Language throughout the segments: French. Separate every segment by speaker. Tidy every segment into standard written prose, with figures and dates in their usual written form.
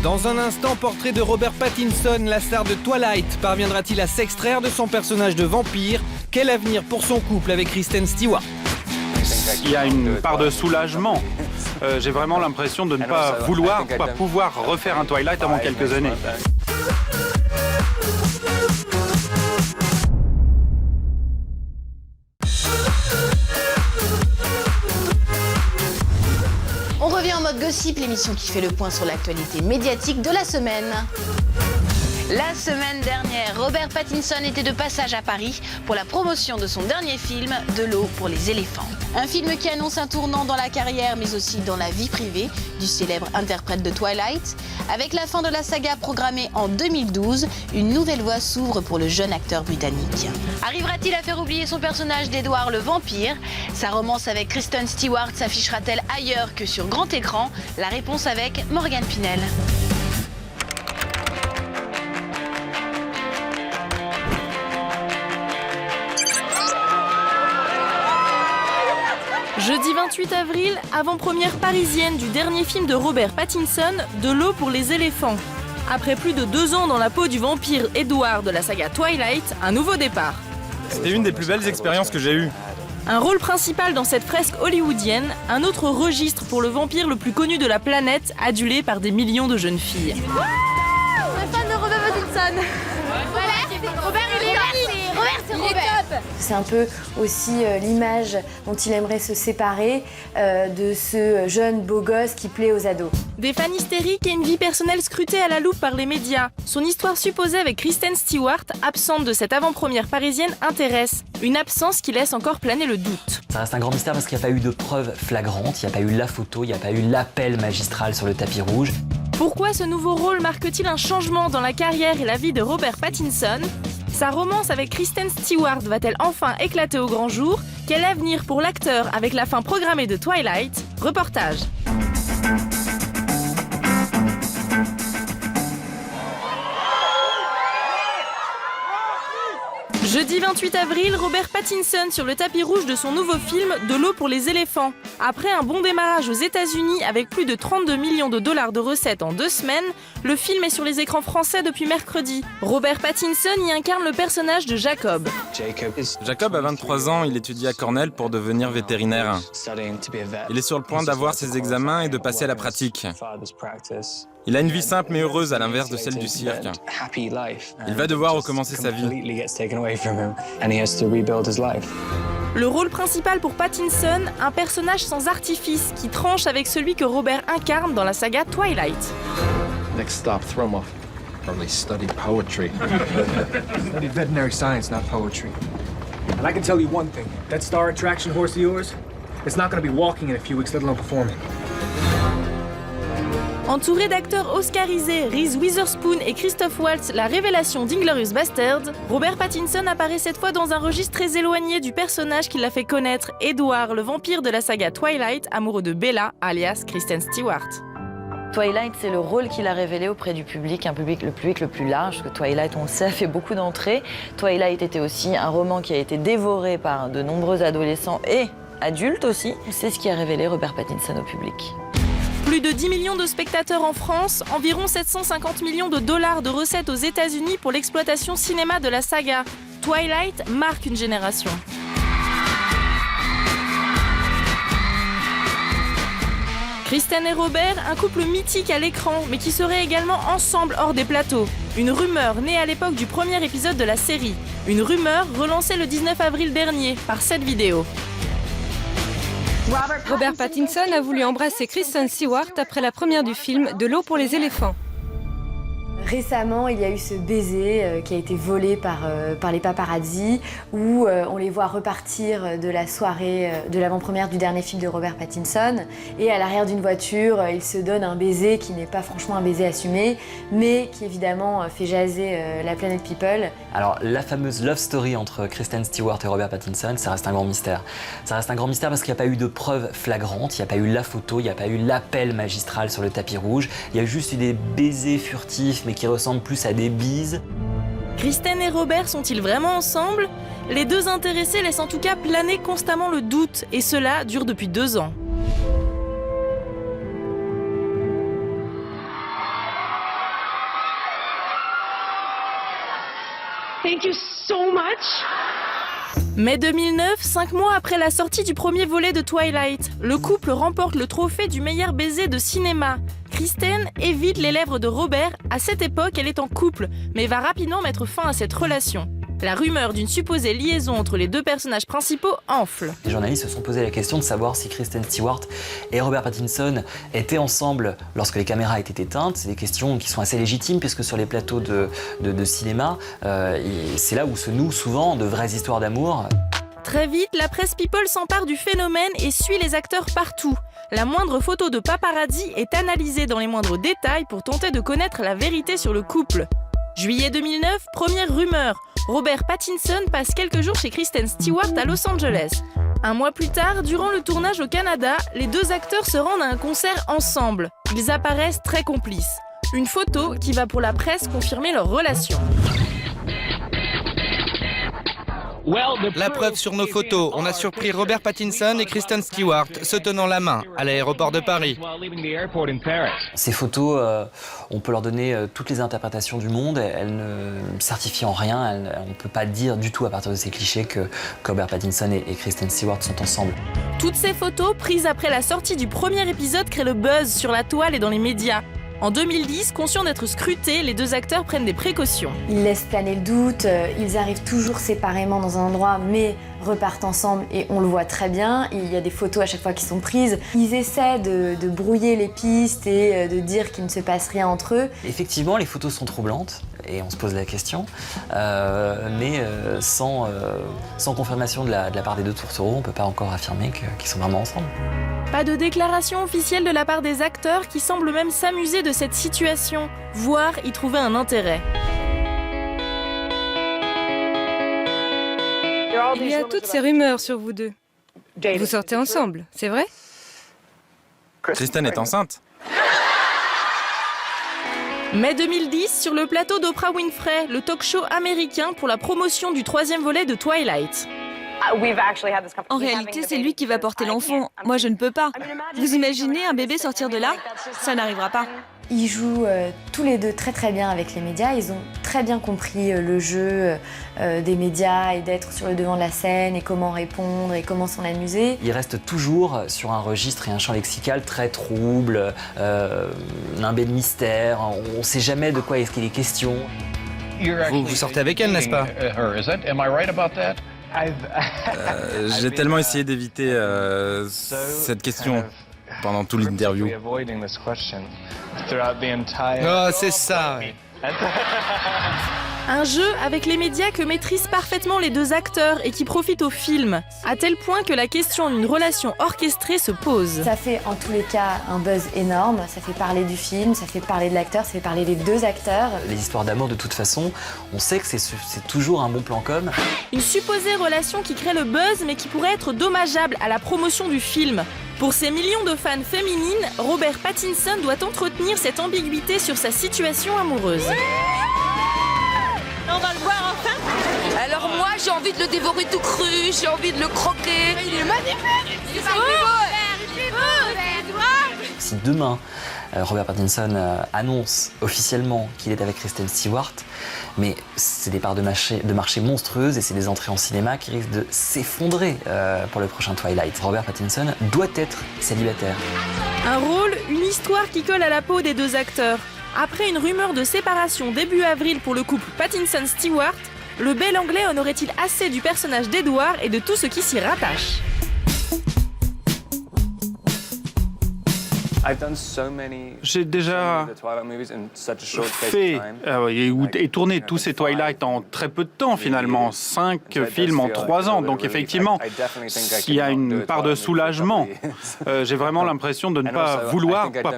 Speaker 1: Dans un instant, portrait de Robert Pattinson, la star de Twilight. Parviendra-t-il à s'extraire de son personnage de vampire? Quel avenir pour son couple avec Kristen Stewart?
Speaker 2: Il y a une part de soulagement. J'ai vraiment l'impression de ne pas pouvoir refaire un Twilight avant quelques années.
Speaker 3: On revient en mode gossip, l'émission qui fait le point sur l'actualité médiatique de la semaine. La semaine dernière, Robert Pattinson était de passage à Paris pour la promotion de son dernier film, De l'eau pour les éléphants. Un film qui annonce un tournant dans la carrière mais aussi dans la vie privée du célèbre interprète de Twilight. Avec la fin de la saga programmée en 2012, une nouvelle voie s'ouvre pour le jeune acteur britannique. Arrivera-t-il à faire oublier son personnage d'Edward le vampire? Sa romance avec Kristen Stewart s'affichera-t-elle ailleurs que sur grand écran? La réponse avec Morgane Pinel.
Speaker 4: Jeudi 28 avril, avant-première parisienne du dernier film de Robert Pattinson, De l'eau pour les éléphants. Après plus de 2 ans dans la peau du vampire Edward de la saga Twilight, un nouveau départ.
Speaker 5: C'était une des plus belles expériences que j'ai eues.
Speaker 4: Un rôle principal dans cette fresque hollywoodienne, un autre registre pour le vampire le plus connu de la planète, adulé par des millions de jeunes filles.
Speaker 6: On est fan de Robert Pattinson. Robert, il est là. Robert, c'est Robert.
Speaker 7: C'est un peu aussi l'image dont il aimerait se séparer de ce jeune beau gosse qui plaît aux ados.
Speaker 4: Des fans hystériques et une vie personnelle scrutée à la loupe par les médias. Son histoire supposée avec Kristen Stewart, absente de cette avant-première parisienne, intéresse. Une absence qui laisse encore planer le doute.
Speaker 8: Ça reste un grand mystère parce qu'il n'y a pas eu de preuves flagrantes, il n'y a pas eu la photo, il n'y a pas eu l'appel magistral sur le tapis rouge.
Speaker 4: Pourquoi ce nouveau rôle marque-t-il un changement dans la carrière et la vie de Robert Pattinson? Sa romance avec Kristen Stewart va-t-elle enfin éclater au grand jour? Quel avenir pour l'acteur avec la fin programmée de Twilight? Reportage. Jeudi 28 avril, Robert Pattinson sur le tapis rouge de son nouveau film De l'eau pour les éléphants. Après un bon démarrage aux États-Unis avec plus de 32 millions de dollars de recettes en 2 semaines, le film est sur les écrans français depuis mercredi. Robert Pattinson y incarne le personnage de Jacob.
Speaker 5: Jacob a 23 ans, il étudie à Cornell pour devenir vétérinaire. Il est sur le point d'avoir ses examens et de passer à la pratique. Il a une vie simple mais heureuse à l'inverse de celle du cirque. Il va devoir recommencer sa vie.
Speaker 4: Le rôle principal pour Pattinson, un personnage sans artifice qui tranche avec celui que Robert incarne dans la saga Twilight.
Speaker 9: Next stop, Thrumwell. Probably studied poetry.
Speaker 10: Studied veterinary science, not poetry. And I can tell you one thing. That star attraction horse of yours, it's not going to be walking in a few weeks, let alone performing.
Speaker 4: Entouré d'acteurs oscarisés, Reese Witherspoon et Christoph Waltz, la révélation d'Inglourious Basterds, Robert Pattinson apparaît cette fois dans un registre très éloigné du personnage qui l'a fait connaître, Edward, le vampire de la saga Twilight, amoureux de Bella, alias Kristen Stewart.
Speaker 11: Twilight, c'est le rôle qu'il a révélé auprès du public, le public le plus large, parce que Twilight, on le sait, a fait beaucoup d'entrées. Twilight était aussi un roman qui a été dévoré par de nombreux adolescents et adultes aussi. C'est ce qui a révélé Robert Pattinson au public.
Speaker 4: Plus de 10 millions de spectateurs en France, environ 750 millions de dollars de recettes aux États-Unis pour l'exploitation cinéma de la saga. Twilight marque une génération. Kristen et Robert, un couple mythique à l'écran, mais qui serait également ensemble hors des plateaux. Une rumeur née à l'époque du premier épisode de la série. Une rumeur relancée le 19 avril dernier par cette vidéo.
Speaker 6: Robert Pattinson a voulu embrasser Kristen Stewart après la première du film De l'eau pour les éléphants.
Speaker 7: Récemment, il y a eu ce baiser qui a été volé par les paparazzi où on les voit repartir de la soirée de l'avant-première du dernier film de Robert Pattinson et à l'arrière d'une voiture, ils se donnent un baiser qui n'est pas franchement un baiser assumé mais qui évidemment fait jaser la planète people.
Speaker 8: Alors la fameuse love story entre Kristen Stewart et Robert Pattinson, ça reste un grand mystère. Ça reste un grand mystère parce qu'il n'y a pas eu de preuves flagrantes, il n'y a pas eu la photo, il n'y a pas eu l'appel magistral sur le tapis rouge, il y a juste eu des baisers furtifs mais qui ressemblent plus à des bises.
Speaker 4: Kristen et Robert sont-ils vraiment ensemble? Les deux intéressés laissent en tout cas planer constamment le doute, et cela dure depuis 2 ans.
Speaker 6: Thank you so much.
Speaker 4: Mai 2009, 5 mois après la sortie du premier volet de Twilight, le couple remporte le trophée du meilleur baiser de cinéma. Kristen évite les lèvres de Robert. À cette époque, elle est en couple, mais va rapidement mettre fin à cette relation. La rumeur d'une supposée liaison entre les deux personnages principaux enfle.
Speaker 8: Les journalistes se sont posé la question de savoir si Kristen Stewart et Robert Pattinson étaient ensemble lorsque les caméras étaient éteintes. C'est des questions qui sont assez légitimes puisque sur les plateaux de cinéma, c'est là où se nouent souvent de vraies histoires d'amour.
Speaker 4: Très vite, la presse people s'empare du phénomène et suit les acteurs partout. La moindre photo de paparazzi est analysée dans les moindres détails pour tenter de connaître la vérité sur le couple. Juillet 2009, première rumeur. Robert Pattinson passe quelques jours chez Kristen Stewart à Los Angeles. Un mois plus tard, durant le tournage au Canada, les deux acteurs se rendent à un concert ensemble. Ils apparaissent très complices. Une photo qui va pour la presse confirmer leur relation.
Speaker 1: La preuve sur nos photos, on a surpris Robert Pattinson et Kristen Stewart se tenant la main à l'aéroport de Paris.
Speaker 8: Ces photos, on peut leur donner toutes les interprétations du monde, elles ne certifient en rien, on ne peut pas dire du tout à partir de ces clichés que Robert Pattinson et Kristen Stewart sont ensemble.
Speaker 4: Toutes ces photos, prises après la sortie du premier épisode, créent le buzz sur la toile et dans les médias. En 2010, conscients d'être scrutés, les deux acteurs prennent des précautions.
Speaker 7: Ils laissent planer le doute, ils arrivent toujours séparément dans un endroit, mais repartent ensemble et on le voit très bien. Il y a des photos à chaque fois qui sont prises. Ils essaient de brouiller les pistes et de dire qu'il ne se passe rien entre eux.
Speaker 8: Effectivement, les photos sont troublantes et on se pose la question, mais sans confirmation de la part des deux tourtereaux, on ne peut pas encore affirmer qu'ils sont vraiment ensemble.
Speaker 4: Pas de déclaration officielle de la part des acteurs qui semblent même s'amuser de cette situation, voire y trouver un intérêt.
Speaker 12: Il y a toutes ces rumeurs sur vous deux. Vous sortez ensemble, c'est vrai?
Speaker 5: Kristen est enceinte.
Speaker 4: Mai 2010, sur le plateau d'Oprah Winfrey, le talk show américain pour la promotion du troisième volet de Twilight.
Speaker 13: En réalité, c'est lui qui va porter l'enfant. Moi, je ne peux pas. Vous imaginez un bébé sortir de là? Ça n'arrivera pas.
Speaker 7: Ils jouent tous les deux très très bien avec les médias. Ils ont très bien compris le jeu des médias et d'être sur le devant de la scène et comment répondre et comment s'en amuser.
Speaker 8: Ils restent toujours sur un registre et un champ lexical très trouble, nimbé de mystère. On ne sait jamais de quoi est-ce qu'il est question.
Speaker 1: Vous sortez avec elle, n'est-ce pas?
Speaker 5: J'ai tellement essayé d'éviter cette question pendant tout l'interview.
Speaker 1: Oh, c'est ça.
Speaker 4: Un jeu avec les médias que maîtrisent parfaitement les deux acteurs et qui profite au film, à tel point que la question d'une relation orchestrée se pose.
Speaker 7: Ça fait en tous les cas un buzz énorme, ça fait parler du film, ça fait parler de l'acteur, ça fait parler des deux acteurs.
Speaker 8: Les histoires d'amour, de toute façon, on sait que c'est toujours un bon plan com.
Speaker 4: Une supposée relation qui crée le buzz mais qui pourrait être dommageable à la promotion du film. Pour ces millions de fans féminines, Robert Pattinson doit entretenir cette ambiguïté sur sa situation amoureuse.
Speaker 6: On va le voir enfin.
Speaker 14: Alors moi, j'ai envie de le dévorer tout cru, j'ai envie de le croquer.
Speaker 6: Il est magnifique. Il est beau.
Speaker 8: Si demain, Robert Pattinson annonce officiellement qu'il est avec Kristen Stewart, mais c'est des parts de marché monstrueuses et c'est des entrées en cinéma qui risquent de s'effondrer pour le prochain Twilight. Robert Pattinson doit être célibataire.
Speaker 4: Un rôle, une histoire qui colle à la peau des deux acteurs. Après une rumeur de séparation début avril pour le couple Pattinson-Stewart, le bel anglais en aurait-il assez du personnage d'Edward et de tout ce qui s'y rattache?
Speaker 2: J'ai déjà fait et tourné tous ces Twilight en très peu de temps finalement, 5 films en 3 ans, donc effectivement, il y a une part de soulagement. J'ai vraiment l'impression de ne pas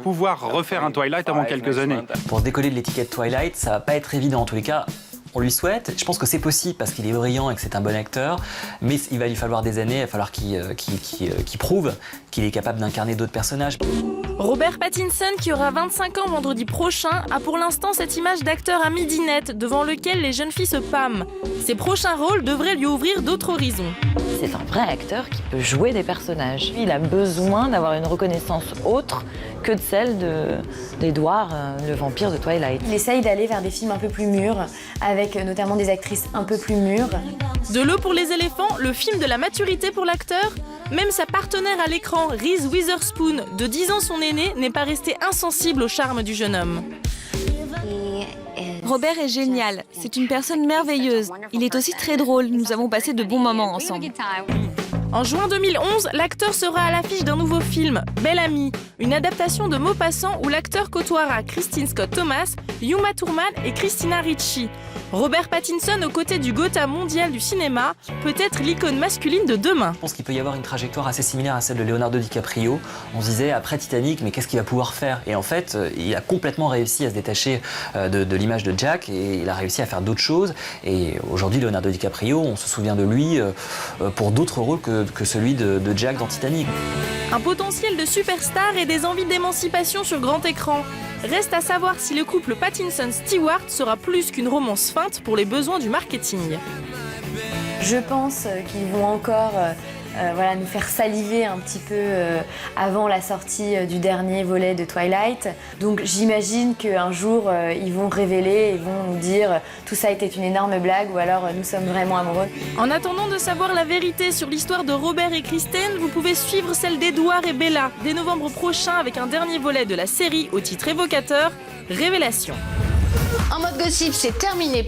Speaker 2: pouvoir refaire un Twilight avant quelques années.
Speaker 8: Pour décoller de l'étiquette Twilight, ça va pas être évident en tous les cas. On lui souhaite, je pense que c'est possible parce qu'il est brillant et que c'est un bon acteur, mais il va lui falloir des années, il va falloir qu'il prouve qu'il est capable d'incarner d'autres personnages.
Speaker 4: Robert Pattinson, qui aura 25 ans vendredi prochain, a pour l'instant cette image d'acteur à midinette devant lequel les jeunes filles se pâment. Ses prochains rôles devraient lui ouvrir d'autres horizons.
Speaker 11: C'est un vrai acteur qui peut jouer des personnages. Il a besoin d'avoir une reconnaissance autre que de celle d'Edward, le vampire de Twilight.
Speaker 7: Il essaye d'aller vers des films un peu plus mûrs, avec notamment des actrices un peu plus mûres.
Speaker 4: De l'eau pour les éléphants, le film de la maturité pour l'acteur. Même sa partenaire à l'écran, Reese Witherspoon, de 10 ans son aîné, n'est pas restée insensible au charme du jeune homme.
Speaker 13: Robert est génial, c'est une personne merveilleuse. Il est aussi très drôle, nous avons passé de bons moments ensemble.
Speaker 4: En juin 2011, l'acteur sera à l'affiche d'un nouveau film, Belle Amie, une adaptation de Maupassant où l'acteur côtoiera Kristin Scott Thomas, Uma Thurman et Christina Ricci. Robert Pattinson aux côtés du Gotham mondial du cinéma peut être l'icône masculine de demain.
Speaker 8: Je pense qu'il peut y avoir une trajectoire assez similaire à celle de Leonardo DiCaprio. On se disait après Titanic, mais qu'est-ce qu'il va pouvoir faire? Et en fait, il a complètement réussi à se détacher de l'image de Jack et il a réussi à faire d'autres choses. Et aujourd'hui, Leonardo DiCaprio, on se souvient de lui pour d'autres rôles que celui de Jack dans Titanic.
Speaker 4: Un potentiel de superstar et des envies d'émancipation sur grand écran. Reste à savoir si le couple Pattinson-Stewart sera plus qu'une romance feinte pour les besoins du marketing.
Speaker 7: Je pense qu'ils vont encore nous faire saliver un petit peu avant la sortie du dernier volet de Twilight. Donc j'imagine qu'un jour, ils vont révéler, ils vont nous dire tout ça était une énorme blague ou alors nous sommes vraiment amoureux.
Speaker 4: En attendant de savoir la vérité sur l'histoire de Robert et Kristen, vous pouvez suivre celle d'Edward et Bella dès novembre prochain avec un dernier volet de la série au titre évocateur, Révélation.
Speaker 3: En mode gossip, c'est terminé.